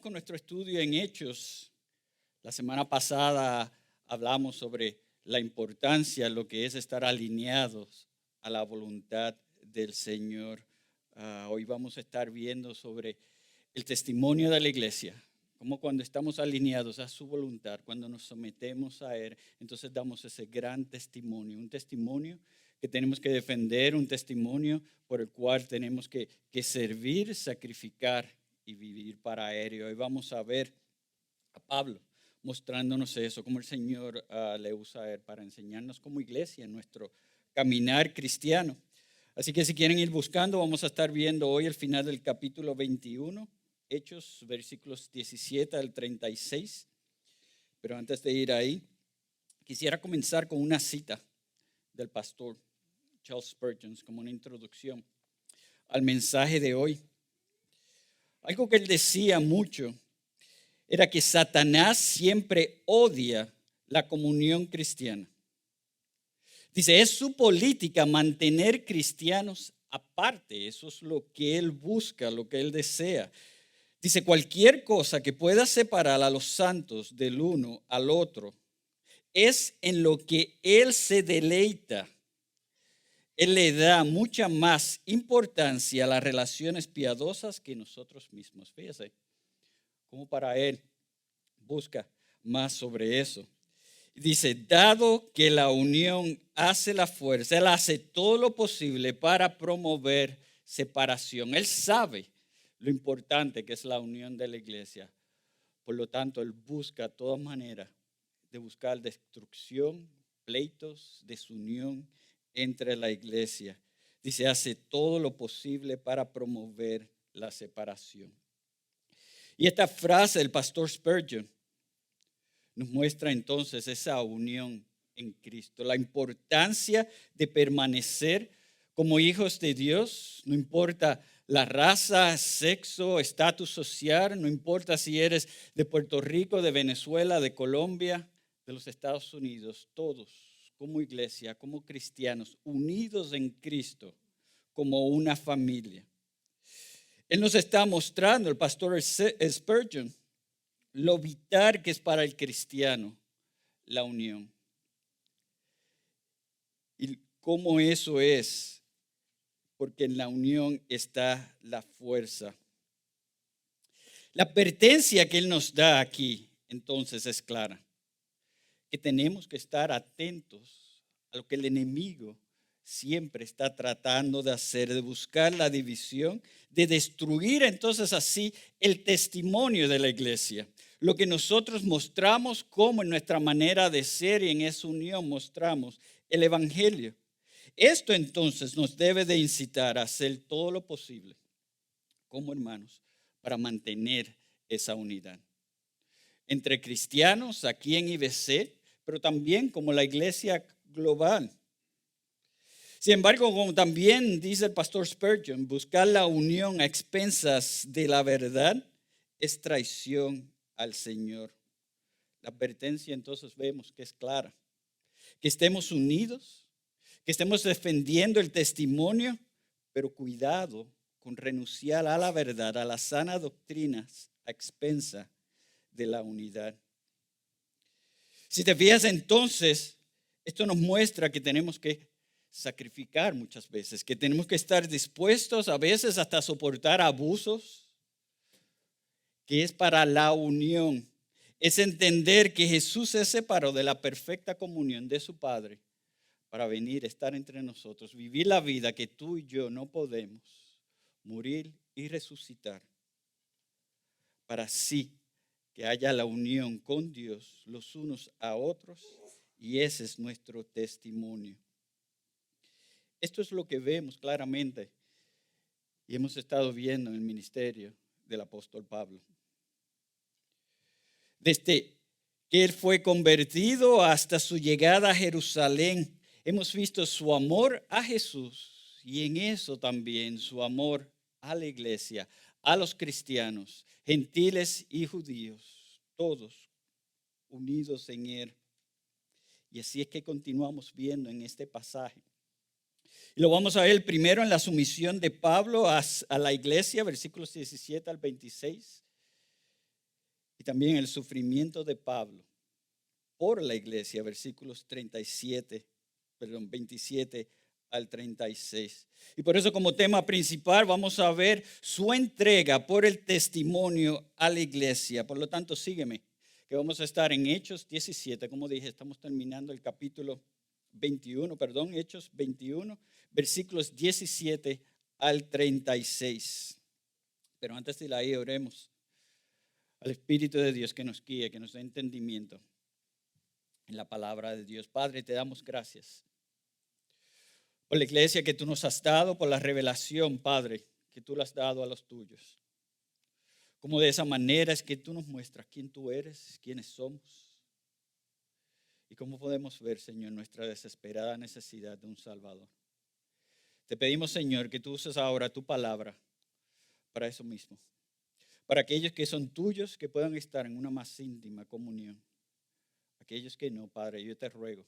Continuamos con nuestro estudio en Hechos. La semana pasada hablamos sobre la importancia, lo que es estar alineados a la voluntad del Señor. Hoy vamos a estar viendo sobre el testimonio de la iglesia, como cuando estamos alineados a su voluntad, cuando nos sometemos a Él, entonces damos ese gran testimonio, un testimonio que tenemos que defender, un testimonio por el cual tenemos que servir, sacrificar y vivir para Él. Y hoy vamos a ver a Pablo mostrándonos eso, cómo el Señor le usa a Él para enseñarnos como iglesia en nuestro caminar cristiano. Así que si quieren ir buscando, vamos a estar viendo hoy el final del capítulo 21, Hechos, versículos 17 al 36. Pero antes de ir ahí, quisiera comenzar con una cita del pastor Charles Spurgeon como una introducción al mensaje de hoy. Algo que él decía mucho era que Satanás siempre odia la comunión cristiana. Dice, es su política mantener cristianos aparte. Eso es lo que él busca, lo que él desea. Dice, cualquier cosa que pueda separar a los santos del uno al otro es en lo que él se deleita. Él le da mucha más importancia a las relaciones piadosas que nosotros mismos. Fíjese, como para él busca más sobre eso. Dice, dado que la unión hace la fuerza, él hace todo lo posible para promover separación. Él sabe lo importante que es la unión de la iglesia. Por lo tanto, él busca de todas maneras de buscar destrucción, pleitos, desunión entre la iglesia. Dice, hace todo lo posible para promover la separación. Y esta frase del pastor Spurgeon nos muestra entonces esa unión en Cristo, la importancia de permanecer como hijos de Dios, no importa la raza, sexo, estatus social, no importa si eres de Puerto Rico, de Venezuela, de Colombia, de los Estados Unidos, todos como iglesia, como cristianos, unidos en Cristo, como una familia. Él nos está mostrando, el pastor Spurgeon, lo vital que es para el cristiano la unión. Y cómo eso es, porque en la unión está la fuerza. La advertencia que él nos da aquí, entonces, es clara. Que tenemos que estar atentos a lo que el enemigo siempre está tratando de hacer, de buscar la división, de destruir entonces así el testimonio de la iglesia. Lo que nosotros mostramos como en nuestra manera de ser y en esa unión mostramos el evangelio. Esto entonces nos debe de incitar a hacer todo lo posible como hermanos para mantener esa unidad. Entre cristianos aquí en IBC, pero también como la iglesia global. Sin embargo, como también dice el pastor Spurgeon, buscar la unión a expensas de la verdad es traición al Señor. La advertencia entonces vemos que es clara. Que estemos unidos, que estemos defendiendo el testimonio, pero cuidado con renunciar a la verdad, a las sanas doctrinas a expensa de la unidad. Si te fijas entonces, esto nos muestra que tenemos que sacrificar muchas veces, que tenemos que estar dispuestos a veces hasta a soportar abusos, que es para la unión. Es entender que Jesús se separó de la perfecta comunión de su Padre para venir a estar entre nosotros, vivir la vida que tú y yo no podemos, morir y resucitar, para así que haya la unión con Dios los unos a otros, y ese es nuestro testimonio. Esto es lo que vemos claramente y hemos estado viendo en el ministerio del apóstol Pablo. Desde que él fue convertido hasta su llegada a Jerusalén, hemos visto su amor a Jesús y en eso también su amor a la iglesia, a los cristianos, gentiles y judíos, todos unidos en él. Y así es que continuamos viendo en este pasaje. Y lo vamos a ver primero en la sumisión de Pablo a la iglesia, versículos 17 al 26. y también el sufrimiento de Pablo por la iglesia, versículos 27 al 36. Y por eso como tema principal vamos a ver su entrega por el testimonio a la iglesia. Por lo tanto, sígueme, que vamos a estar en Hechos 17. Como dije, estamos terminando el capítulo 21, Hechos 21, versículos 17 al 36. Pero antes de ir ahí, oremos al Espíritu de Dios que nos guíe, que nos dé entendimiento en la palabra de Dios. Padre, te damos gracias por la iglesia que tú nos has dado, por la revelación, Padre, que tú le has dado a los tuyos. Como de esa manera es que tú nos muestras quién tú eres, quiénes somos y cómo podemos ver, Señor, nuestra desesperada necesidad de un Salvador. Te pedimos, Señor, que tú uses ahora tu palabra para eso mismo. Para aquellos que son tuyos, que puedan estar en una más íntima comunión. Aquellos que no, Padre, yo te ruego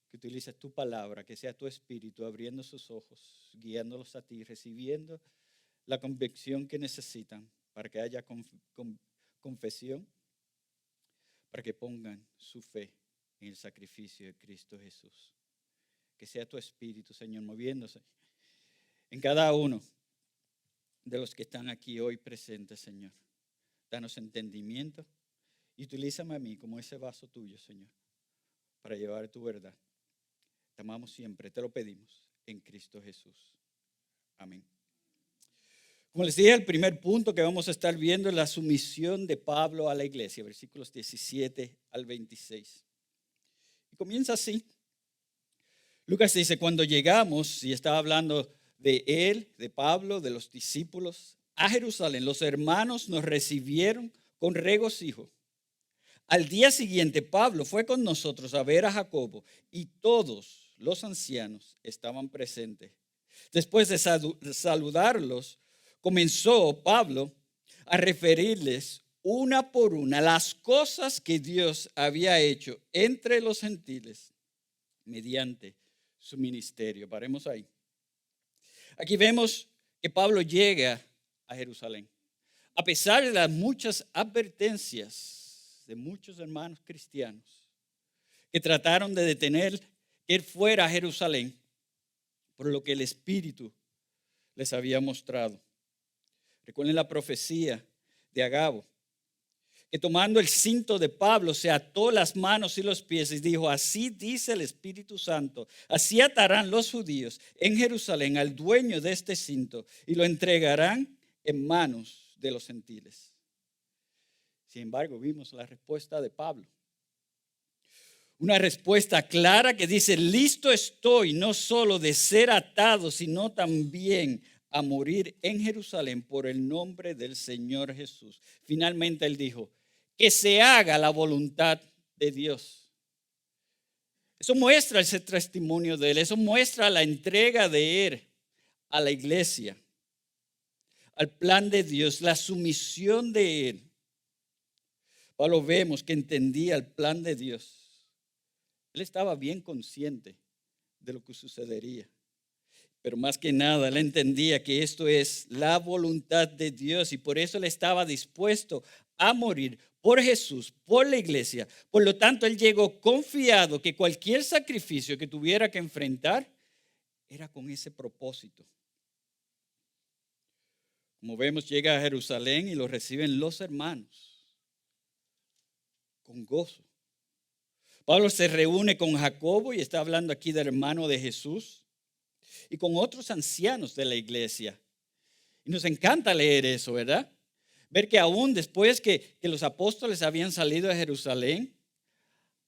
que utilices tu palabra, que sea tu espíritu abriendo sus ojos, guiándolos a ti, recibiendo la convicción que necesitan para que haya confesión, para que pongan su fe en el sacrificio de Cristo Jesús. Que sea tu espíritu, Señor, moviéndose en cada uno de los que están aquí hoy presentes, Señor. Danos entendimiento y utilízame a mí como ese vaso tuyo, Señor, para llevar tu verdad. Te amamos siempre, te lo pedimos en Cristo Jesús. Amén. Como les dije, el primer punto que vamos a estar viendo es la sumisión de Pablo a la iglesia, versículos 17 al 26. Y comienza así. Lucas dice, cuando llegamos, y estaba hablando de él, de Pablo, de los discípulos, a Jerusalén, los hermanos nos recibieron con regocijo. Al día siguiente, Pablo fue con nosotros a ver a Jacobo y todos los ancianos estaban presentes. Después de saludarlos, comenzó Pablo a referirles una por una las cosas que Dios había hecho entre los gentiles mediante su ministerio. Paremos ahí. Aquí vemos que Pablo llega a Jerusalén. A pesar de las muchas advertencias de muchos hermanos cristianos que trataron de detener que él fuera a Jerusalén por lo que el Espíritu les había mostrado. Recuerden la profecía de Agabo, que tomando el cinto de Pablo se ató las manos y los pies y dijo, así dice el Espíritu Santo, así atarán los judíos en Jerusalén al dueño de este cinto y lo entregarán en manos de los gentiles. Sin embargo, vimos la respuesta de Pablo. Una respuesta clara que dice, listo estoy no solo de ser atado, sino también a morir en Jerusalén por el nombre del Señor Jesús. Finalmente él dijo, que se haga la voluntad de Dios. Eso muestra ese testimonio de él, eso muestra la entrega de él a la iglesia, al plan de Dios, la sumisión de él. Pablo vemos que entendía el plan de Dios. Él estaba bien consciente de lo que sucedería. Pero más que nada, él entendía que esto es la voluntad de Dios y por eso él estaba dispuesto a morir por Jesús, por la iglesia. Por lo tanto, él llegó confiado que cualquier sacrificio que tuviera que enfrentar era con ese propósito. Como vemos, llega a Jerusalén y lo reciben los hermanos con gozo. Pablo se reúne con Jacobo y está hablando aquí del hermano de Jesús y con otros ancianos de la iglesia. Y nos encanta leer eso, ¿verdad? Ver que aún después que los apóstoles habían salido de Jerusalén,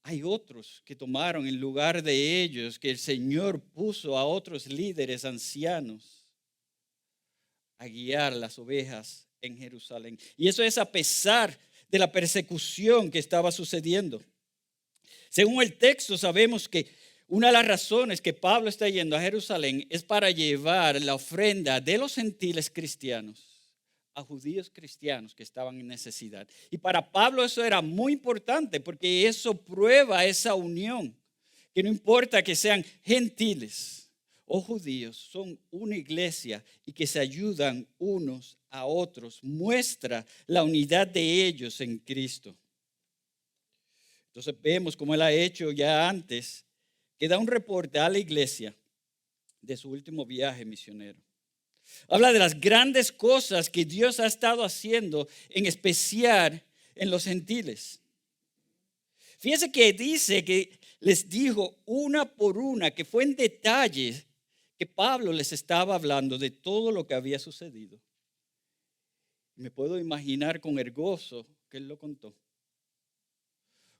hay otros que tomaron el lugar de ellos, que el Señor puso a otros líderes ancianos a guiar las ovejas en Jerusalén. Y eso es a pesar de la persecución que estaba sucediendo. Según el texto, sabemos que una de las razones que Pablo está yendo a Jerusalén es para llevar la ofrenda de los gentiles cristianos a judíos cristianos que estaban en necesidad. Y para Pablo eso era muy importante porque eso prueba esa unión, que no importa que sean gentiles o judíos son una iglesia y que se ayudan unos a otros, muestra la unidad de ellos en Cristo. Entonces vemos como él ha hecho ya antes, que da un reporte a la iglesia de su último viaje misionero. Habla de las grandes cosas que Dios ha estado haciendo, en especial en los gentiles. Fíjense que dice que les dijo una por una, que fue en detalle que Pablo les estaba hablando de todo lo que había sucedido. Me puedo imaginar con el gozo que él lo contó.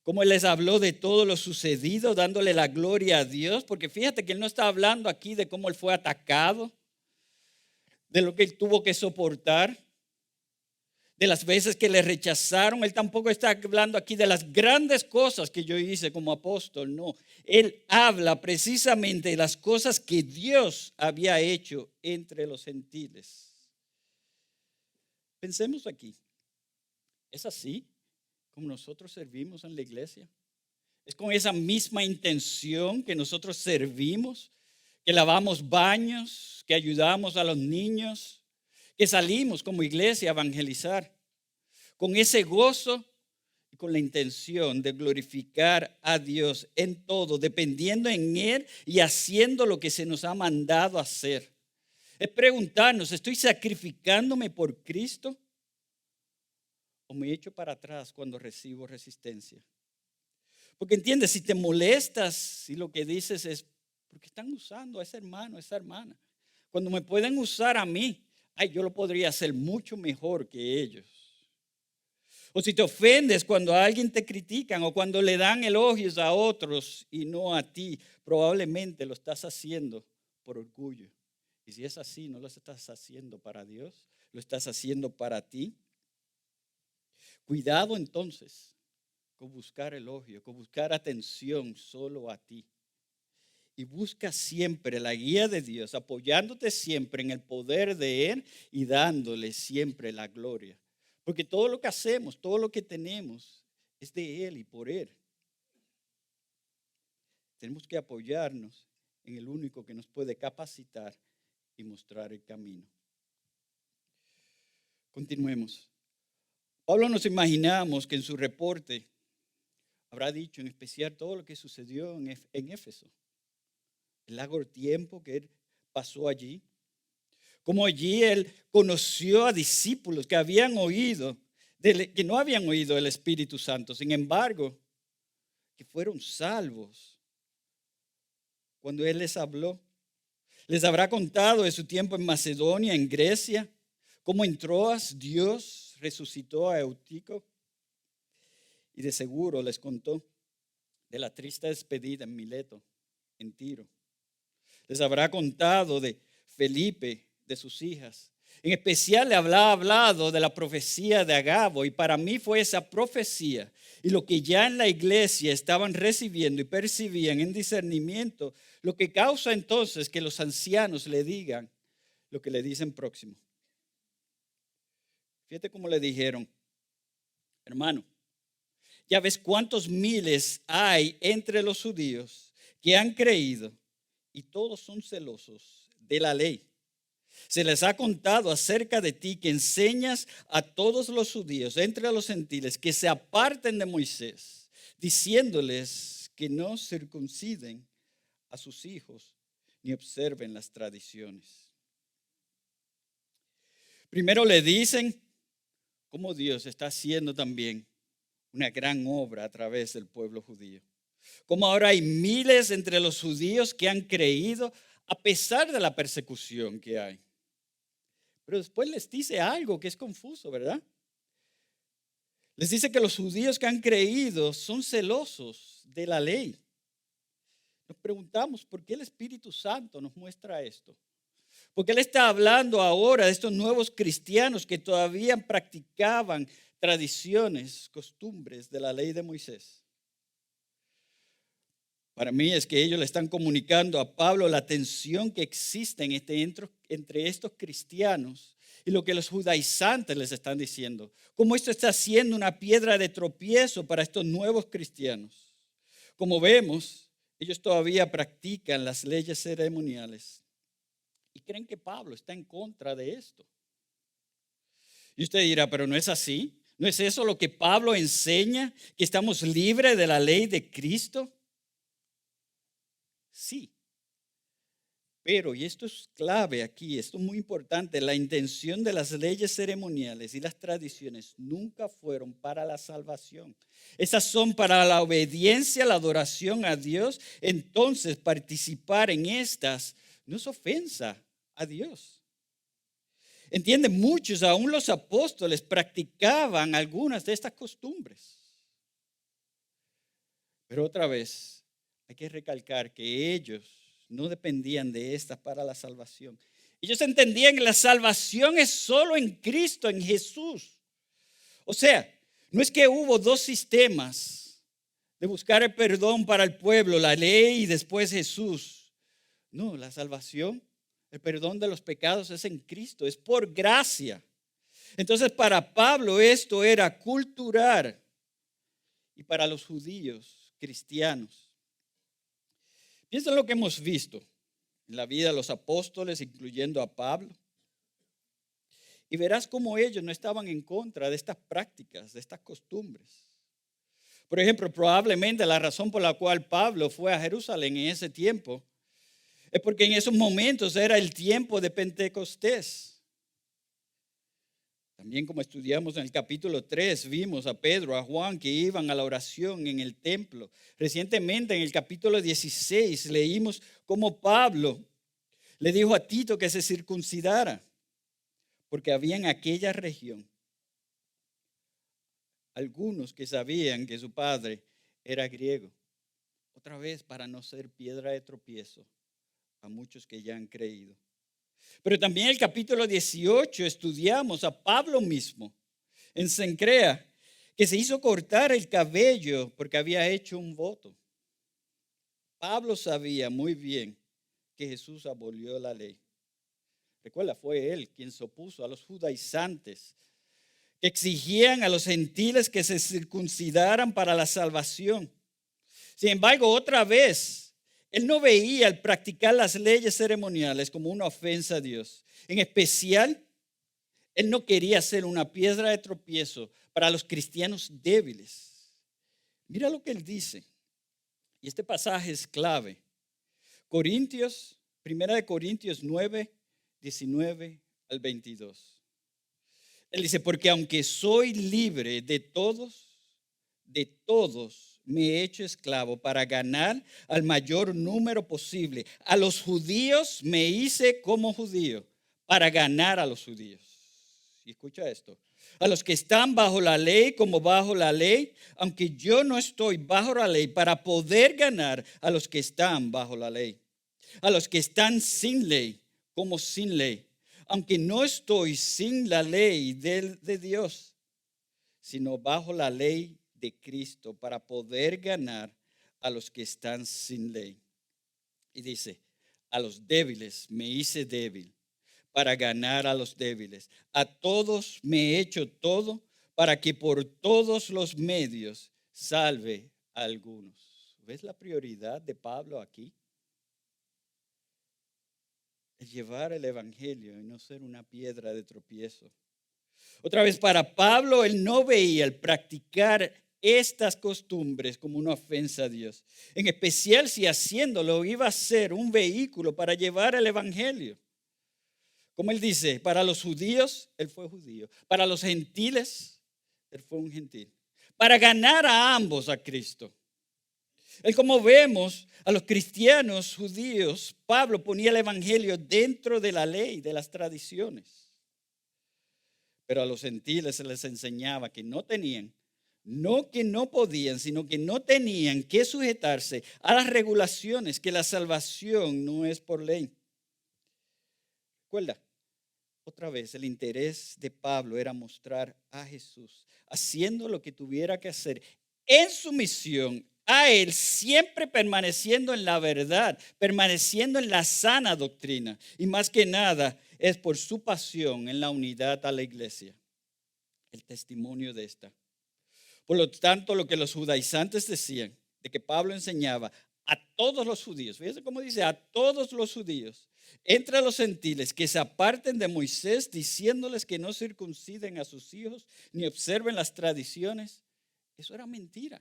Cómo él les habló de todo lo sucedido, dándole la gloria a Dios, porque fíjate que él no está hablando aquí de cómo él fue atacado, de lo que él tuvo que soportar, de las veces que le rechazaron. Él tampoco está hablando aquí de las grandes cosas que yo hice como apóstol, no. Él habla precisamente de las cosas que Dios había hecho entre los gentiles. Pensemos aquí, ¿es así como nosotros servimos en la iglesia? ¿Es con esa misma intención que nosotros servimos, que lavamos baños, que ayudamos a los niños, que salimos como iglesia a evangelizar? Con ese gozo y con la intención de glorificar a Dios en todo, dependiendo en Él y haciendo lo que se nos ha mandado hacer. Es preguntarnos, ¿estoy sacrificándome por Cristo? ¿O me echo para atrás cuando recibo resistencia? Porque entiendes, si te molestas, si lo que dices es, ¿por qué están usando a ese hermano, a esa hermana? Cuando me pueden usar a mí, yo lo podría hacer mucho mejor que ellos. O si te ofendes cuando a alguien te critican o cuando le dan elogios a otros y no a ti, probablemente lo estás haciendo por orgullo. Y si es así, no lo estás haciendo para Dios, lo estás haciendo para ti. Cuidado entonces con buscar elogio, con buscar atención solo a ti. Y busca siempre la guía de Dios, apoyándote siempre en el poder de Él y dándole siempre la gloria. Porque todo lo que hacemos, todo lo que tenemos es de Él y por Él. Tenemos que apoyarnos en el único que nos puede capacitar y mostrar el camino. Continuemos. Pablo nos imaginamos que en su reporte habrá dicho en especial todo lo que sucedió en Éfeso. El largo tiempo que él pasó allí. Como allí él conoció a discípulos que habían oído, que no habían oído el Espíritu Santo. Sin embargo, que fueron salvos. Cuando él les habló, les habrá contado de su tiempo en Macedonia, en Grecia, cómo en Troas Dios resucitó a Eutico. Y de seguro les contó de la triste despedida en Mileto, en Tiro. Les habrá contado de Felipe, de sus hijas. En especial le habrá hablado de la profecía de Agabo, y para mí fue esa profecía y lo que ya en la iglesia estaban recibiendo y percibían en discernimiento, lo que causa entonces que los ancianos le digan lo que le dicen próximo. Fíjate cómo le dijeron, hermano, ya ves cuántos miles hay entre los judíos que han creído y todos son celosos de la ley. Se les ha contado acerca de ti que enseñas a todos los judíos entre los gentiles que se aparten de Moisés, diciéndoles que no circunciden a sus hijos ni observen las tradiciones. Primero le dicen cómo Dios está haciendo también una gran obra a través del pueblo judío. Como ahora hay miles entre los judíos que han creído a pesar de la persecución que hay. Pero después les dice algo que es confuso, ¿verdad? Les dice que los judíos que han creído son celosos de la ley. Nos preguntamos por qué el Espíritu Santo nos muestra esto. Porque Él está hablando ahora de estos nuevos cristianos que todavía practicaban tradiciones, costumbres de la ley de Moisés. Para mí es que ellos le están comunicando a Pablo la tensión que existe entre estos cristianos y lo que los judaizantes les están diciendo. Cómo esto está siendo una piedra de tropiezo para estos nuevos cristianos. Como vemos, ellos todavía practican las leyes ceremoniales. Y creen que Pablo está en contra de esto. Y usted dirá, pero no es así. ¿No es eso lo que Pablo enseña? ¿Que estamos libres de la ley de Cristo? Sí. Pero, y esto es clave aquí, esto es muy importante, la intención de las leyes ceremoniales y las tradiciones nunca fueron para la salvación. Esas son para la obediencia, la adoración a Dios. Entonces, participar en estas no es ofensa a Dios. Entienden, muchos, aún los apóstoles, practicaban algunas de estas costumbres. Pero otra vez, hay que recalcar que ellos no dependían de estas para la salvación. Ellos entendían que la salvación es solo en Cristo, en Jesús. O sea, no es que hubo dos sistemas de buscar el perdón para el pueblo, la ley y después Jesús. No, la salvación, el perdón de los pecados es en Cristo, es por gracia. Entonces, para Pablo esto era cultural y para los judíos cristianos. Piensa en lo que hemos visto en la vida de los apóstoles, incluyendo a Pablo. Y verás cómo ellos no estaban en contra de estas prácticas, de estas costumbres. Por ejemplo, probablemente la razón por la cual Pablo fue a Jerusalén en ese tiempo es porque en esos momentos era el tiempo de Pentecostés. También como estudiamos en el capítulo 3, vimos a Pedro, a Juan que iban a la oración en el templo. Recientemente en el capítulo 16 leímos cómo Pablo le dijo a Tito que se circuncidara, porque había en aquella región algunos que sabían que su padre era griego. Otra vez para no ser piedra de tropiezo a muchos que ya han creído. Pero también en el capítulo 18 estudiamos a Pablo mismo en Cencrea, que se hizo cortar el cabello porque había hecho un voto. Pablo sabía muy bien que Jesús abolió la ley. Recuerda, fue él quien se opuso a los judaizantes que exigían a los gentiles que se circuncidaran para la salvación. Sin embargo, otra vez, él no veía el practicar las leyes ceremoniales como una ofensa a Dios. En especial, él no quería ser una piedra de tropiezo para los cristianos débiles. Mira lo que él dice. Y este pasaje es clave. Primera de Corintios 9, 19 al 22. Él dice, porque aunque soy libre de todos me he hecho esclavo para ganar al mayor número posible. A los judíos me hice como judío para ganar a los judíos. Y escucha esto. A los que están bajo la ley como bajo la ley, aunque yo no estoy bajo la ley, para poder ganar a los que están bajo la ley. A los que están sin ley como sin ley, aunque no estoy sin la ley de Dios, sino bajo la ley de Cristo para poder ganar a los que están sin ley. Y dice, a los débiles me hice débil para ganar a los débiles. A todos me he hecho todo para que por todos los medios salve a algunos. ¿Ves la prioridad de Pablo aquí? Es llevar el evangelio y no ser una piedra de tropiezo. Otra vez, para Pablo, él no veía el practicar estas costumbres como una ofensa a Dios. En especial si haciéndolo iba a ser un vehículo para llevar el evangelio. Como él dice, para los judíos, él fue judío. Para los gentiles, él fue un gentil. Para ganar a ambos a Cristo. Él, como vemos, a los cristianos judíos, Pablo ponía el evangelio dentro de la ley, de las tradiciones. Pero a los gentiles se les enseñaba que no tenían, no que no podían, sino que no tenían que sujetarse a las regulaciones, que la salvación no es por ley. Recuerda, otra vez, el interés de Pablo era mostrar a Jesús, haciendo lo que tuviera que hacer en su misión a él, siempre permaneciendo en la verdad, permaneciendo en la sana doctrina. Y más que nada, es por su pasión en la unidad a la iglesia, el testimonio de esta. Por lo tanto, lo que los judaizantes decían, de que Pablo enseñaba a todos los judíos, fíjense cómo dice, a todos los judíos, entre los gentiles que se aparten de Moisés, diciéndoles que no circunciden a sus hijos ni observen las tradiciones. Eso era mentira,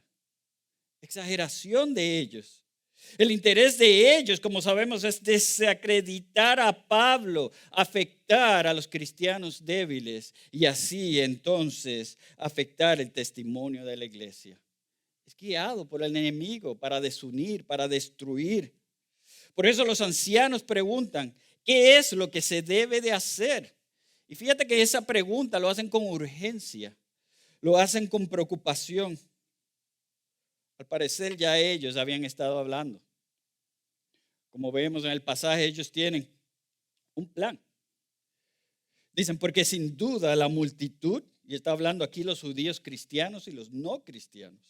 exageración de ellos. El interés de ellos, como sabemos, es desacreditar a Pablo, afectar a los cristianos débiles y así entonces afectar el testimonio de la iglesia. Es guiado por el enemigo para desunir, para destruir. Por eso los ancianos preguntan, ¿qué es lo que se debe de hacer? Y fíjate que esa pregunta lo hacen con urgencia, lo hacen con preocupación. Al parecer ya ellos habían estado hablando. Como vemos en el pasaje, ellos tienen un plan. Dicen, porque sin duda la multitud, y está hablando aquí los judíos cristianos y los no cristianos,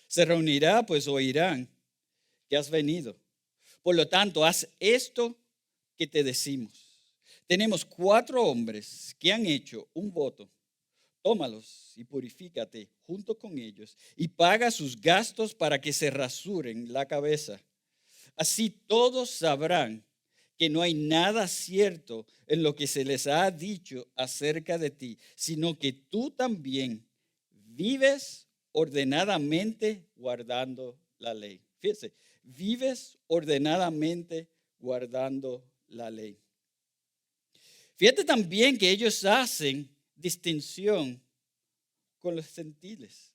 se reunirá, pues oirán que has venido. Por lo tanto, haz esto que te decimos. Tenemos 4 hombres que han hecho un voto. Tómalos y purifícate junto con ellos y paga sus gastos para que se rasuren la cabeza. Así todos sabrán que no hay nada cierto en lo que se les ha dicho acerca de ti, sino que tú también vives ordenadamente guardando la ley. Fíjense, vives ordenadamente guardando la ley. Fíjate también que ellos hacen distinción con los gentiles.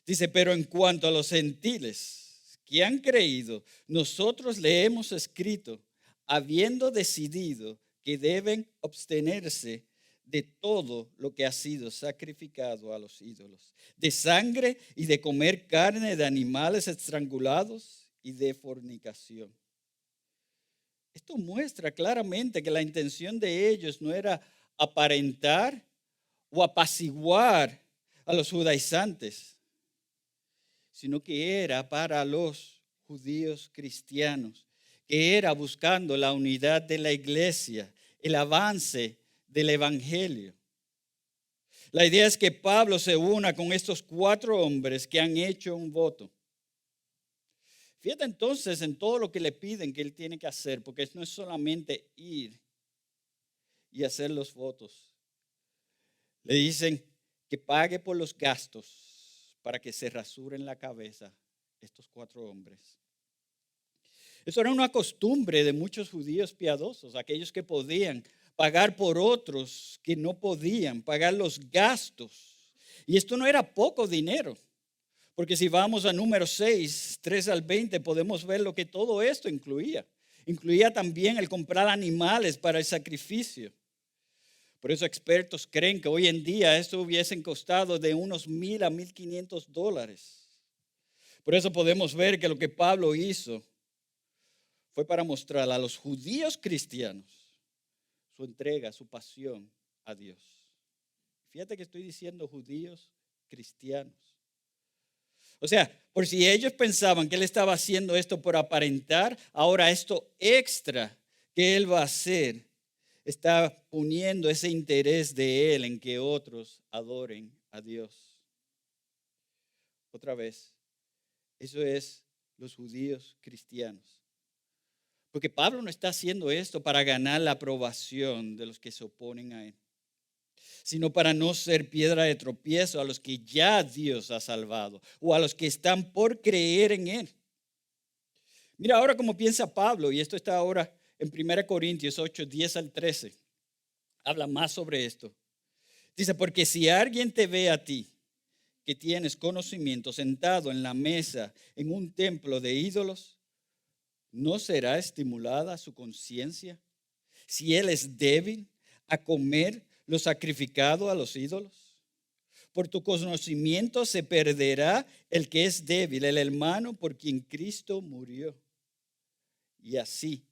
Dice, pero en cuanto a los gentiles que han creído, nosotros le hemos escrito, habiendo decidido que deben abstenerse de todo lo que ha sido sacrificado a los ídolos, de sangre y de comer carne de animales estrangulados y de fornicación. Esto muestra claramente que la intención de ellos no era aparentar o apaciguar a los judaizantes, sino que era para los judíos cristianos, que era buscando la unidad de la iglesia, el avance del evangelio. La idea es que Pablo se una con estos 4 hombres que han hecho un voto. Fíjate entonces en todo lo que le piden que él tiene que hacer, porque no es solamente ir y hacer los votos. Le dicen que pague por los gastos para que se rasuren la cabeza estos 4 hombres. Eso era una costumbre de muchos judíos piadosos, aquellos que podían pagar por otros que no podían, pagar los gastos. Y esto no era poco dinero, porque si vamos a Números 6, 3 al 20, podemos ver lo que todo esto incluía. Incluía también el comprar animales para el sacrificio. Por eso expertos creen que hoy en día esto hubiesen costado de unos $1,000 a $1,500. Por eso podemos ver que lo que Pablo hizo fue para mostrar a los judíos cristianos su entrega, su pasión a Dios. Fíjate que estoy diciendo judíos cristianos. O sea, por si ellos pensaban que él estaba haciendo esto por aparentar, ahora esto extra que él va a hacer está poniendo ese interés de él en que otros adoren a Dios. Otra vez, eso es los judíos cristianos. Porque Pablo no está haciendo esto para ganar la aprobación de los que se oponen a él, sino para no ser piedra de tropiezo a los que ya Dios ha salvado o a los que están por creer en él. Mira ahora cómo piensa Pablo, y esto está ahora en 1 Corintios 8, 10 al 13. Habla más sobre esto. Dice, porque si alguien te ve a ti, que tienes conocimiento, sentado en la mesa en un templo de ídolos, ¿no será estimulada su conciencia si él es débil a comer lo sacrificado a los ídolos? Por tu conocimiento se perderá el que es débil, el hermano por quien Cristo murió. Y así,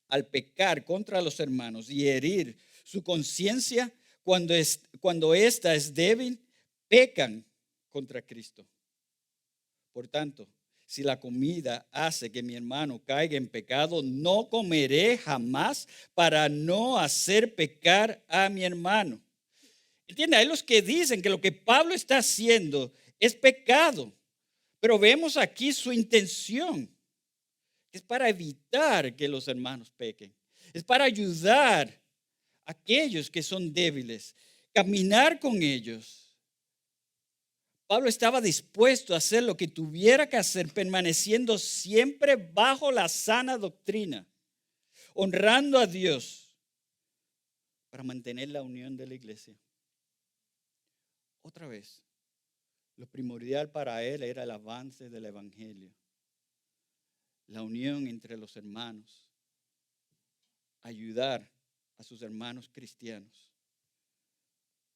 al pecar contra los hermanos y herir su conciencia cuando ésta es débil, pecan contra Cristo. Por tanto, si la comida hace que mi hermano caiga en pecado, no comeré jamás para no hacer pecar a mi hermano. ¿Entiende? Hay los que dicen que lo que Pablo está haciendo es pecado, pero vemos aquí su intención, es para evitar que los hermanos pequen. Es para ayudar a aquellos que son débiles, caminar con ellos. Pablo estaba dispuesto a hacer lo que tuviera que hacer, permaneciendo siempre bajo la sana doctrina, honrando a Dios para mantener la unión de la iglesia. Otra vez, lo primordial para él era el avance del evangelio, la unión entre los hermanos, ayudar a sus hermanos cristianos,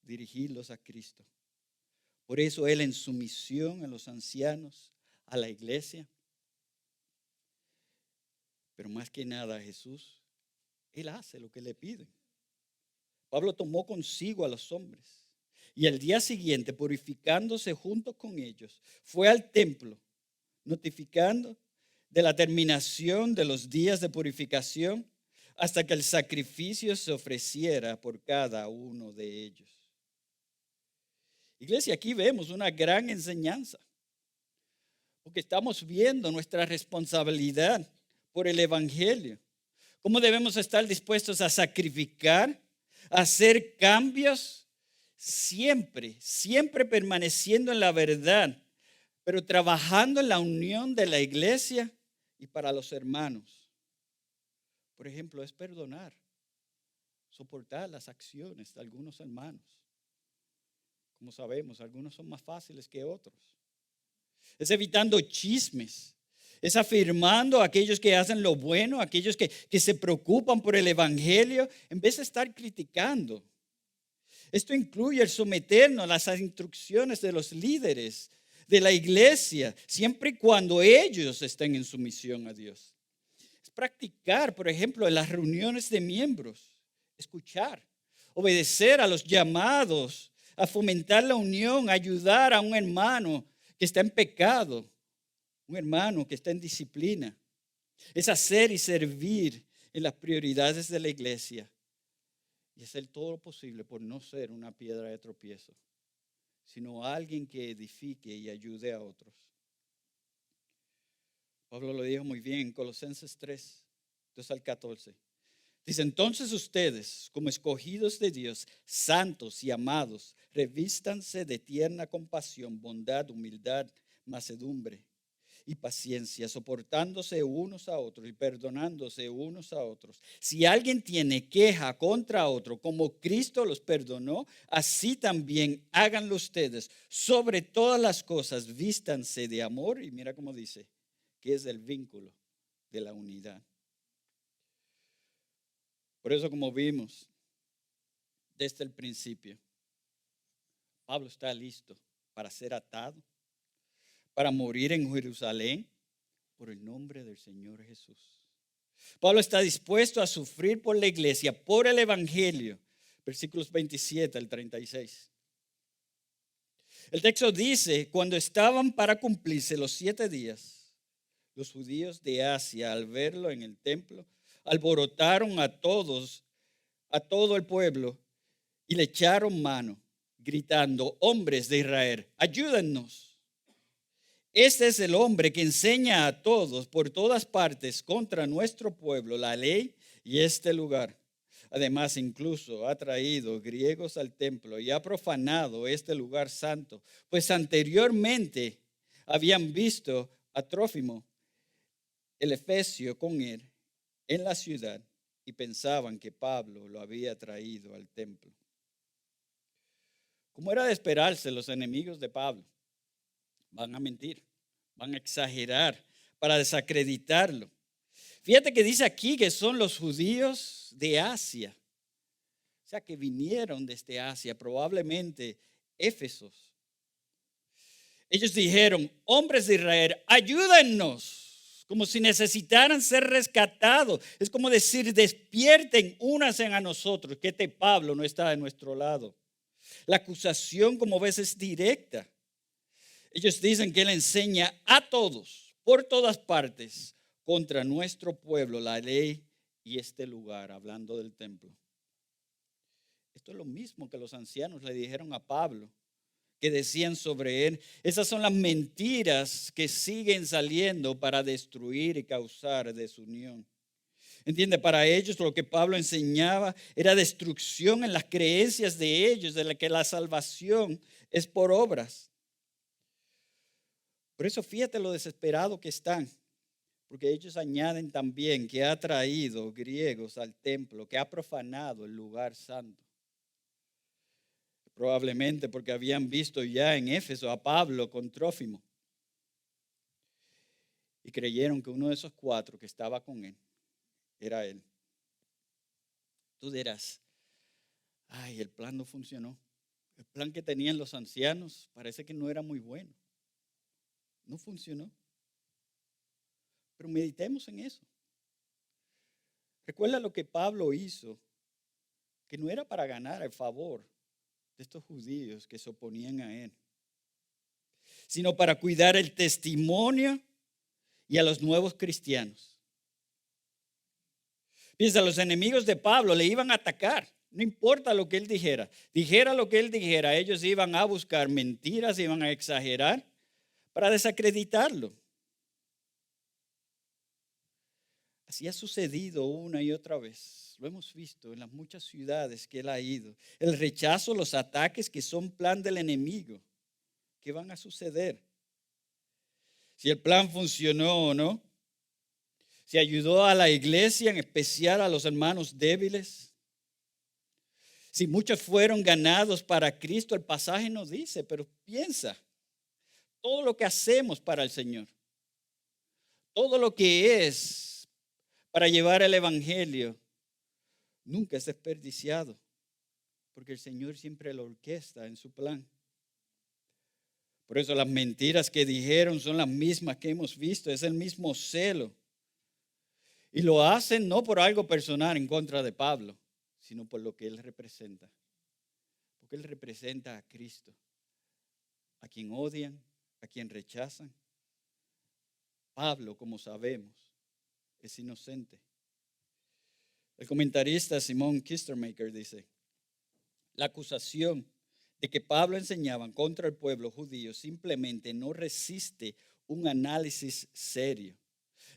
dirigirlos a Cristo. Por eso él, en sumisión a los ancianos, a la iglesia, pero más que nada a Jesús, él hace lo que le piden. Pablo tomó consigo a los hombres y al día siguiente, purificándose junto con ellos, fue al templo, notificando de la terminación de los días de purificación hasta que el sacrificio se ofreciera por cada uno de ellos. Iglesia, aquí vemos una gran enseñanza, porque estamos viendo nuestra responsabilidad por el evangelio. Cómo debemos estar dispuestos a sacrificar, a hacer cambios, siempre permaneciendo en la verdad, pero trabajando en la unión de la iglesia y para los hermanos. Por ejemplo, es perdonar, soportar las acciones de algunos hermanos. Como sabemos, algunos son más fáciles que otros. Es evitando chismes. Es afirmando a aquellos que hacen lo bueno, a aquellos que se preocupan por el evangelio, en vez de estar criticando. Esto incluye el someternos a las instrucciones de los líderes de la iglesia, siempre y cuando ellos estén en sumisión a Dios. Es practicar, por ejemplo, en las reuniones de miembros, escuchar, obedecer a los llamados, a fomentar la unión, a ayudar a un hermano que está en pecado, un hermano que está en disciplina. Es hacer y servir en las prioridades de la iglesia y hacer todo lo posible por no ser una piedra de tropiezo, sino alguien que edifique y ayude a otros. Pablo lo dijo muy bien en Colosenses 3, 2 al 14. Dice, entonces ustedes, como escogidos de Dios, santos y amados, revístanse de tierna compasión, bondad, humildad, mansedumbre y paciencia, soportándose unos a otros y perdonándose unos a otros. Si alguien tiene queja contra otro, como Cristo los perdonó, así también háganlo ustedes. Sobre todas las cosas, vístanse de amor, y mira cómo dice, que es el vínculo de la unidad. Por eso, como vimos desde el principio, Pablo está listo para ser atado, para morir en Jerusalén por el nombre del Señor Jesús. Pablo está dispuesto a sufrir por la iglesia, por el evangelio. Versículos 27 al 36. El texto dice, cuando estaban para cumplirse los 7 días, los judíos de Asia, al verlo en el templo, alborotaron a todo el pueblo y le echaron mano, gritando, hombres de Israel, ayúdennos. Este es el hombre que enseña a todos por todas partes contra nuestro pueblo la ley y este lugar. Además, incluso ha traído griegos al templo y ha profanado este lugar santo, pues anteriormente habían visto a Trófimo, el efesio, con él en la ciudad y pensaban que Pablo lo había traído al templo. Como era de esperarse, los enemigos de Pablo van a mentir, van a exagerar para desacreditarlo. Fíjate que dice aquí que son los judíos de Asia, o sea que vinieron desde Asia, probablemente Éfesos. Ellos dijeron, hombres de Israel, ayúdennos. Como si necesitaran ser rescatados. Es como decir, despierten, únanse a nosotros, que este Pablo no está de nuestro lado. La acusación, como ves, es directa. Ellos dicen que él enseña a todos, por todas partes, contra nuestro pueblo, la ley y este lugar, hablando del templo. Esto es lo mismo que los ancianos le dijeron a Pablo, que decían sobre él. Esas son las mentiras que siguen saliendo para destruir y causar desunión. ¿Entiende? Para ellos lo que Pablo enseñaba era destrucción en las creencias de ellos, de la que la salvación es por obras. Por eso fíjate lo desesperado que están, porque ellos añaden también que ha traído griegos al templo, que ha profanado el lugar santo. Probablemente porque habían visto ya en Éfeso a Pablo con Trófimo y creyeron que uno de esos 4 que estaba con él era él. Tú dirás, ay, el plan no funcionó. El plan que tenían los ancianos parece que no era muy bueno. No funcionó. Pero meditemos en eso. Recuerda lo que Pablo hizo, que no era para ganar el favor de estos judíos que se oponían a él, sino para cuidar el testimonio y a los nuevos cristianos. Piensa, los enemigos de Pablo le iban a atacar, no importa lo que él dijera. Dijera lo que él dijera, ellos iban a buscar mentiras, iban a exagerar para desacreditarlo. Así ha sucedido una y otra vez. Lo hemos visto en las muchas ciudades que él ha ido. El rechazo, los ataques que son plan del enemigo, que van a suceder. Si el plan funcionó o no. Si ayudó a la iglesia, en especial a los hermanos débiles. Si muchos fueron ganados para Cristo, el pasaje nos dice, pero piensa, todo lo que hacemos para el Señor, todo lo que es para llevar el evangelio, nunca es desperdiciado, porque el Señor siempre lo orquesta en su plan. Por eso las mentiras que dijeron son las mismas que hemos visto, es el mismo celo. Y lo hacen no por algo personal en contra de Pablo, sino por lo que él representa. Porque él representa a Cristo, a quien odian, a quien rechazan. Pablo, como sabemos, es inocente. El comentarista Simon Kistemaker dice, la acusación de que Pablo enseñaba contra el pueblo judío simplemente no resiste un análisis serio.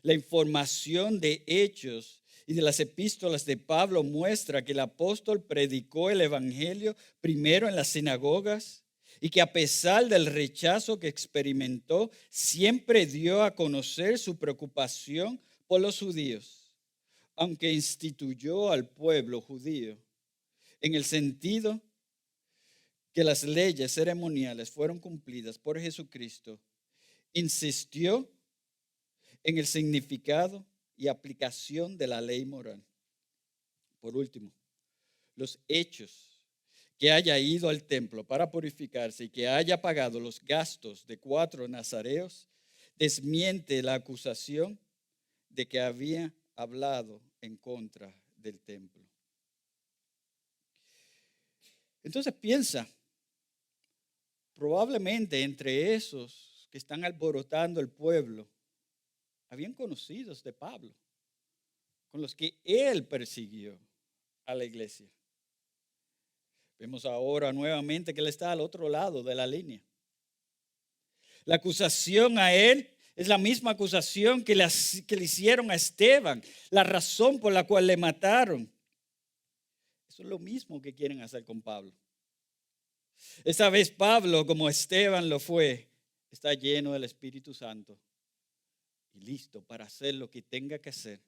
La información de Hechos y de las epístolas de Pablo muestra que el apóstol predicó el evangelio primero en las sinagogas y que a pesar del rechazo que experimentó, siempre dio a conocer su preocupación por los judíos, aunque instituyó al pueblo judío en el sentido que las leyes ceremoniales fueron cumplidas por Jesucristo, insistió en el significado y aplicación de la ley moral. Por último, los hechos que haya ido al templo para purificarse y que haya pagado los gastos de 4 nazareos, desmiente la acusación de que había hablado en contra del templo. Entonces piensa, probablemente entre esos que están alborotando el pueblo, habían conocidos de Pablo, con los que él persiguió a la iglesia. Vemos ahora nuevamente que él está al otro lado de la línea. La acusación a él es la misma acusación que le hicieron a Esteban, la razón por la cual le mataron. Eso es lo mismo que quieren hacer con Pablo. Esta vez Pablo, como Esteban lo fue, está lleno del Espíritu Santo y listo para hacer lo que tenga que hacer,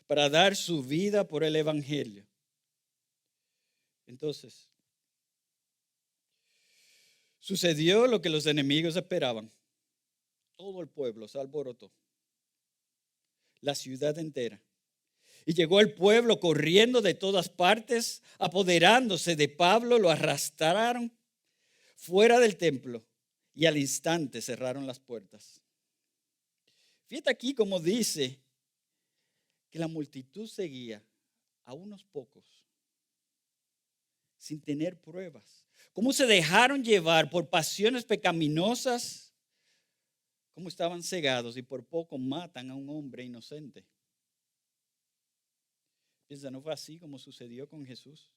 para dar su vida por el evangelio. Entonces, sucedió lo que los enemigos esperaban. Todo el pueblo se alborotó, la ciudad entera. Y llegó el pueblo corriendo de todas partes, apoderándose de Pablo, lo arrastraron fuera del templo y al instante cerraron las puertas. Fíjate aquí como dice que la multitud seguía a unos pocos, sin tener pruebas. Cómo se dejaron llevar por pasiones pecaminosas, cómo estaban cegados y por poco matan a un hombre inocente. Piensa, ¿no fue así como sucedió con Jesús?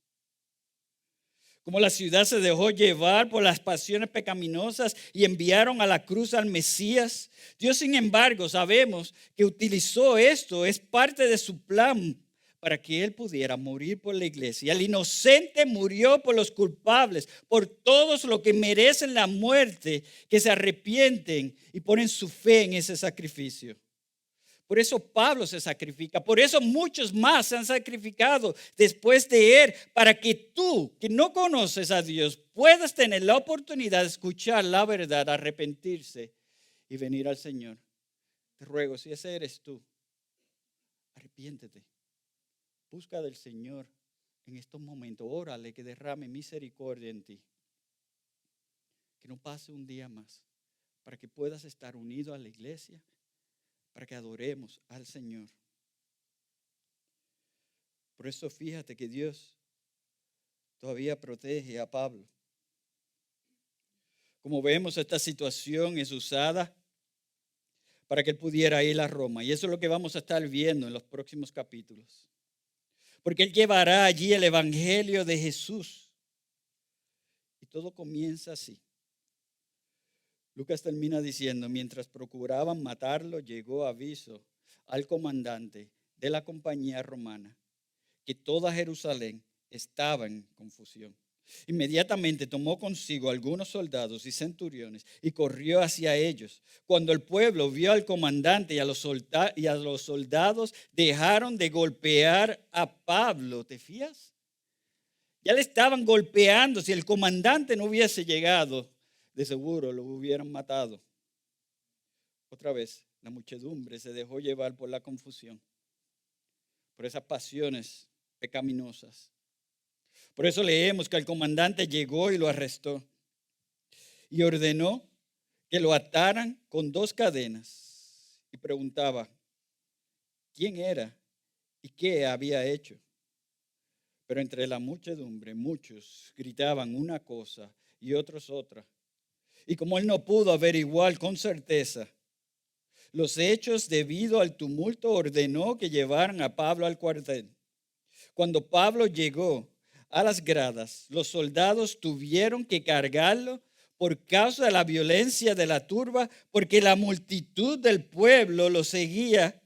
Como la ciudad se dejó llevar por las pasiones pecaminosas y enviaron a la cruz al Mesías. Dios, sin embargo, sabemos que utilizó esto, es parte de su plan para que Él pudiera morir por la iglesia. El inocente murió por los culpables, por todos los que merecen la muerte, que se arrepienten y ponen su fe en ese sacrificio. Por eso Pablo se sacrifica, por eso muchos más se han sacrificado después de él, para que tú, que no conoces a Dios, puedas tener la oportunidad de escuchar la verdad, arrepentirse y venir al Señor. Te ruego, si ese eres tú, arrepiéntete, busca del Señor en estos momentos, órale que derrame misericordia en ti, que no pase un día más, para que puedas estar unido a la iglesia, para que adoremos al Señor. Por eso fíjate que Dios todavía protege a Pablo. Como vemos, esta situación es usada para que él pudiera ir a Roma. Y eso es lo que vamos a estar viendo en los próximos capítulos. Porque él llevará allí el evangelio de Jesús. Y todo comienza así. Lucas termina diciendo, mientras procuraban matarlo, llegó aviso al comandante de la compañía romana que toda Jerusalén estaba en confusión. Inmediatamente tomó consigo algunos soldados y centuriones y corrió hacia ellos. Cuando el pueblo vio al comandante y a los soldados, dejaron de golpear a Pablo. ¿Te fías? Ya le estaban golpeando. Si el comandante no hubiese llegado, de seguro lo hubieran matado. Otra vez, la muchedumbre se dejó llevar por la confusión, por esas pasiones pecaminosas. Por eso leemos que el comandante llegó y lo arrestó y ordenó que lo ataran con 2 cadenas y preguntaba quién era y qué había hecho. Pero entre la muchedumbre muchos gritaban una cosa y otros otra. Y como él no pudo averiguar con certeza los hechos debido al tumulto, ordenó que llevaran a Pablo al cuartel. Cuando Pablo llegó a las gradas, los soldados tuvieron que cargarlo por causa de la violencia de la turba, porque la multitud del pueblo lo seguía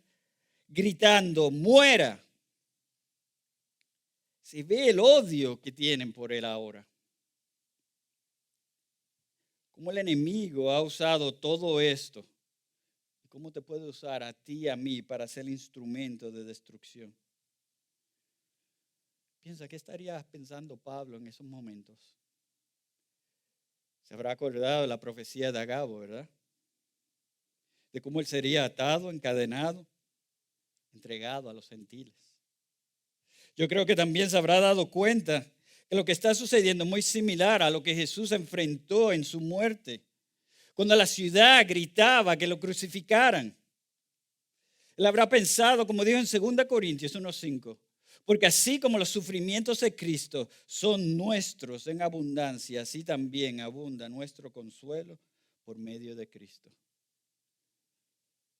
gritando, muera. Se ve el odio que tienen por él ahora. Cómo el enemigo ha usado todo esto. ¿Cómo te puede usar a ti y a mí para ser instrumento de destrucción? Piensa, ¿qué estaría pensando Pablo en esos momentos? Se habrá acordado de la profecía de Agabo, ¿verdad? De cómo él sería atado, encadenado, entregado a los gentiles. Yo creo que también se habrá dado cuenta que lo que está sucediendo es muy similar a lo que Jesús enfrentó en su muerte. Cuando la ciudad gritaba que lo crucificaran. Él habrá pensado, como dijo en 2 Corintios 1:5, porque así como los sufrimientos de Cristo son nuestros en abundancia, así también abunda nuestro consuelo por medio de Cristo.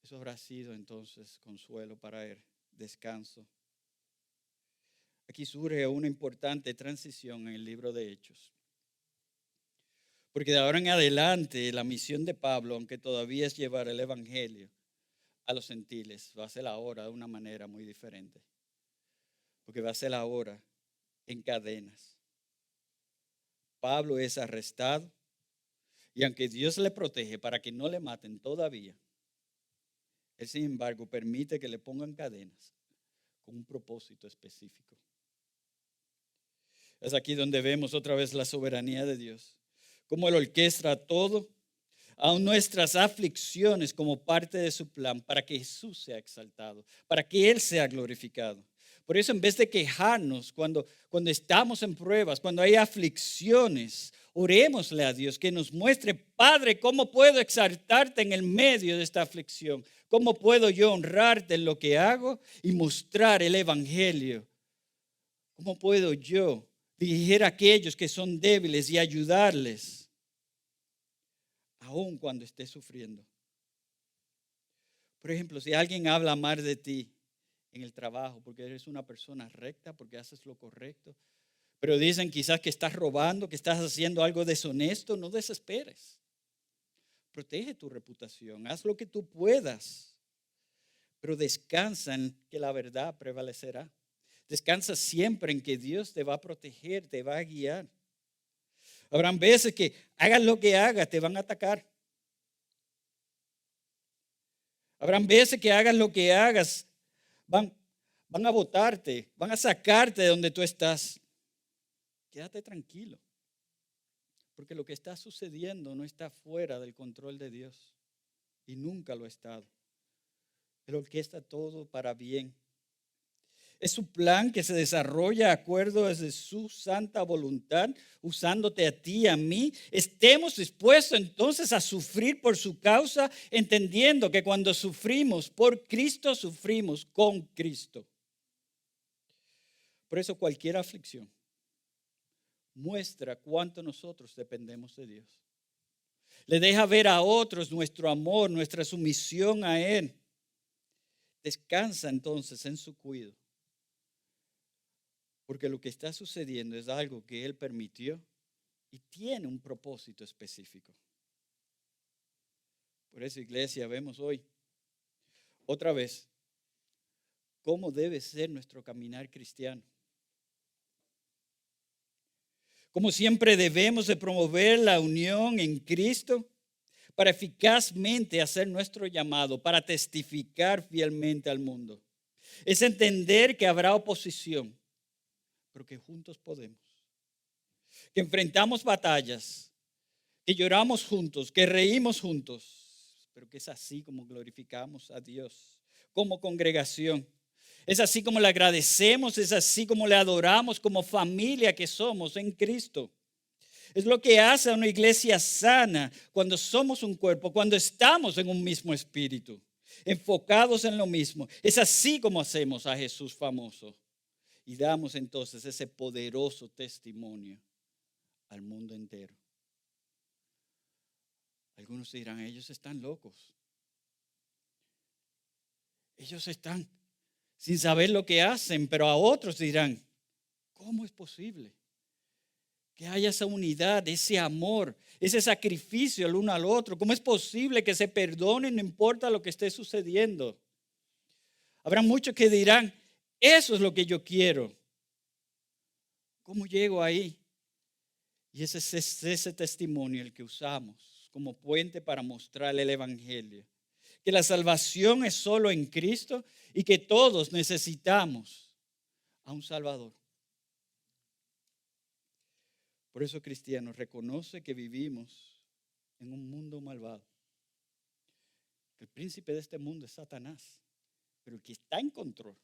Eso habrá sido entonces consuelo para él, descanso. Aquí surge una importante transición en el libro de Hechos. Porque de ahora en adelante la misión de Pablo, aunque todavía es llevar el evangelio a los gentiles, va a ser ahora de una manera muy diferente. Porque va a ser ahora en cadenas. Pablo es arrestado y aunque Dios le protege para que no le maten todavía, él sin embargo permite que le pongan cadenas con un propósito específico. Es aquí donde vemos otra vez la soberanía de Dios. Cómo Él orquestra todo, aun nuestras aflicciones como parte de su plan para que Jesús sea exaltado, para que Él sea glorificado. Por eso en vez de quejarnos cuando estamos en pruebas, cuando hay aflicciones, orémosle a Dios que nos muestre, Padre, ¿cómo puedo exaltarte en el medio de esta aflicción? ¿Cómo puedo yo honrarte en lo que hago y mostrar el evangelio? ¿Cómo puedo yo dirigir a aquellos que son débiles y ayudarles, aun cuando esté sufriendo? Por ejemplo, si alguien habla mal de ti en el trabajo porque eres una persona recta, porque haces lo correcto, Pero dicen quizás que estás robando, que estás haciendo algo deshonesto. No desesperes. Protege tu reputación. Haz lo que tú puedas. Pero descansa en que la verdad prevalecerá. Descansa siempre en que Dios te va a proteger, te va a guiar. Habrán veces que hagas lo que hagas, te van a atacar. Habrán veces que hagas lo que hagas, van a botarte, van a sacarte de donde tú estás. Quédate tranquilo, porque lo que está sucediendo no está fuera del control de Dios y nunca lo ha estado. Él orquesta todo para bien. Es su plan que se desarrolla de acuerdo a su santa voluntad, usándote a ti y a mí. Estemos dispuestos entonces a sufrir por su causa, entendiendo que cuando sufrimos por Cristo, sufrimos con Cristo. Por eso cualquier aflicción muestra cuánto nosotros dependemos de Dios. Le deja ver a otros nuestro amor, nuestra sumisión a Él. Descansa entonces en su cuidado. Porque lo que está sucediendo es algo que Él permitió y tiene un propósito específico. Por eso, iglesia, vemos hoy otra vez cómo debe ser nuestro caminar cristiano. Como siempre debemos de promover la unión en Cristo para eficazmente hacer nuestro llamado, para testificar fielmente al mundo. Es entender que habrá oposición, pero que juntos podemos. Que enfrentamos batallas, que lloramos juntos, que reímos juntos, pero que es así como glorificamos a Dios como congregación. Es así como le agradecemos, es así como le adoramos como familia que somos en Cristo. Es lo que hace a una iglesia sana cuando somos un cuerpo, cuando estamos en un mismo espíritu, enfocados en lo mismo. Es así como hacemos a Jesús famoso. Y damos entonces ese poderoso testimonio al mundo entero. Algunos dirán, ellos están locos. Ellos están sin saber lo que hacen, pero a otros dirán, ¿cómo es posible que haya esa unidad, ese amor, ese sacrificio el uno al otro? ¿Cómo es posible que se perdonen no importa lo que esté sucediendo? Habrá muchos que dirán, eso es lo que yo quiero. ¿Cómo llego ahí? Y ese es ese testimonio el que usamos como puente para mostrar el evangelio. Que la salvación es solo en Cristo y que todos necesitamos a un Salvador. Por eso, cristianos, reconoce que vivimos en un mundo malvado. El príncipe de este mundo es Satanás, pero el que está en control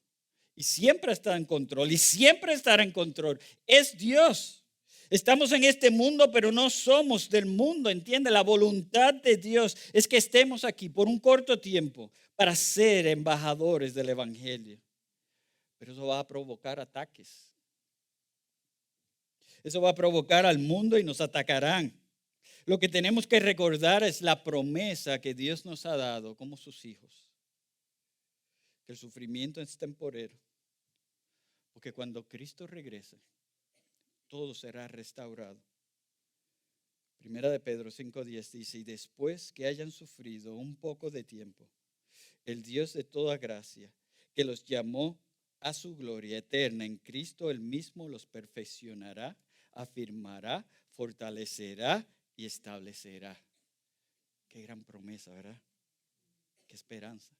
y siempre está en control y siempre estará en control es Dios. Estamos en este mundo, pero no somos del mundo, ¿entiende? La voluntad de Dios es que estemos aquí por un corto tiempo para ser embajadores del evangelio. Pero eso va a provocar ataques. Eso va a provocar al mundo y nos atacarán. Lo que tenemos que recordar es la promesa que Dios nos ha dado como sus hijos. Que el sufrimiento es temporero. Porque cuando Cristo regrese, todo será restaurado. Primera de Pedro 5:10 dice, y después que hayan sufrido un poco de tiempo, el Dios de toda gracia, que los llamó a su gloria eterna en Cristo, Él mismo los perfeccionará, afirmará, fortalecerá y establecerá. Qué gran promesa, ¿verdad? Qué esperanza.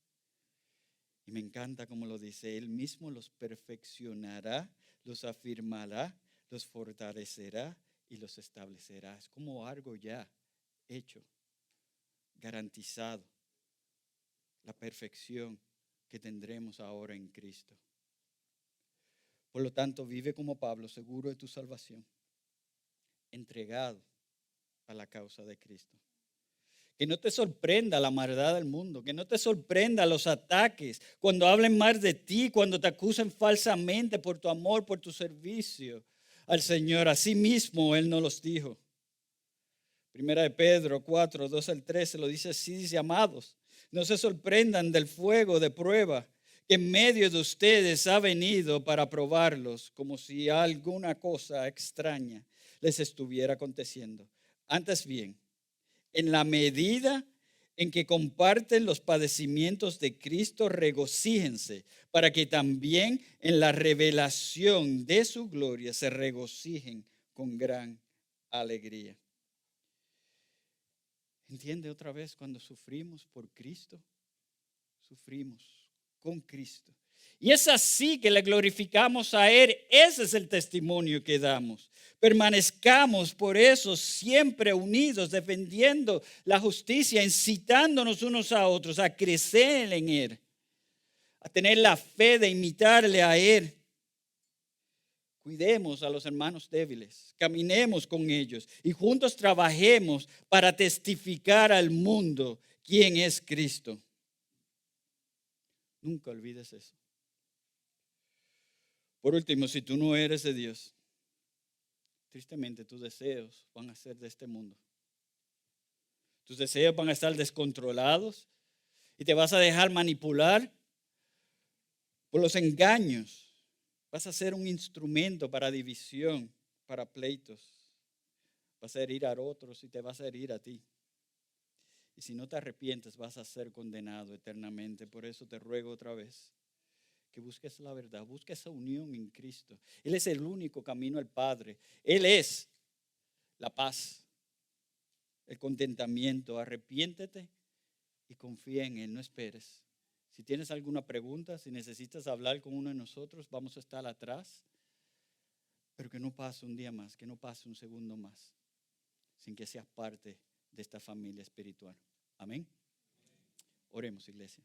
Y me encanta como lo dice, Él mismo los perfeccionará, los afirmará, los fortalecerá y los establecerá. Es como algo ya hecho, garantizado. La perfección que tendremos ahora en Cristo. Por lo tanto, vive como Pablo, seguro de tu salvación, entregado a la causa de Cristo. Que no te sorprenda la maldad del mundo, que no te sorprenda los ataques, cuando hablen mal de ti, cuando te acusen falsamente por tu amor, por tu servicio al Señor. Así mismo Él nos los dijo. Primera de Pedro 4, 2 al 13 lo dice así, dice, amados, no se sorprendan del fuego de prueba que en medio de ustedes ha venido para probarlos, como si alguna cosa extraña les estuviera aconteciendo. Antes bien, en la medida en que comparten los padecimientos de Cristo, regocíjense, para que también en la revelación de su gloria se regocijen con gran alegría. ¿Entiende otra vez? Cuando sufrimos por Cristo, sufrimos con Cristo. Y es así que le glorificamos a Él. Ese es el testimonio que damos. Permanezcamos por eso siempre unidos, defendiendo la justicia, incitándonos unos a otros a crecer en Él, a tener la fe de imitarle a Él. Cuidemos a los hermanos débiles, caminemos con ellos y juntos trabajemos para testificar al mundo quién es Cristo. Nunca olvides eso. Por último, si tú no eres de Dios, tristemente tus deseos van a ser de este mundo. Tus deseos van a estar descontrolados y te vas a dejar manipular por los engaños. Vas a ser un instrumento para división, para pleitos. Vas a herir a otros y te vas a herir a ti. Y si no te arrepientes, vas a ser condenado eternamente. Por eso te ruego otra vez que busques la verdad, busques esa unión en Cristo. Él es el único camino al Padre. Él es la paz, el contentamiento. Arrepiéntete y confía en Él, no esperes. Si tienes alguna pregunta, si necesitas hablar con uno de nosotros, vamos a estar atrás. Pero que no pase un día más, que no pase un segundo más, sin que seas parte de esta familia espiritual. Amén. Oremos, iglesia.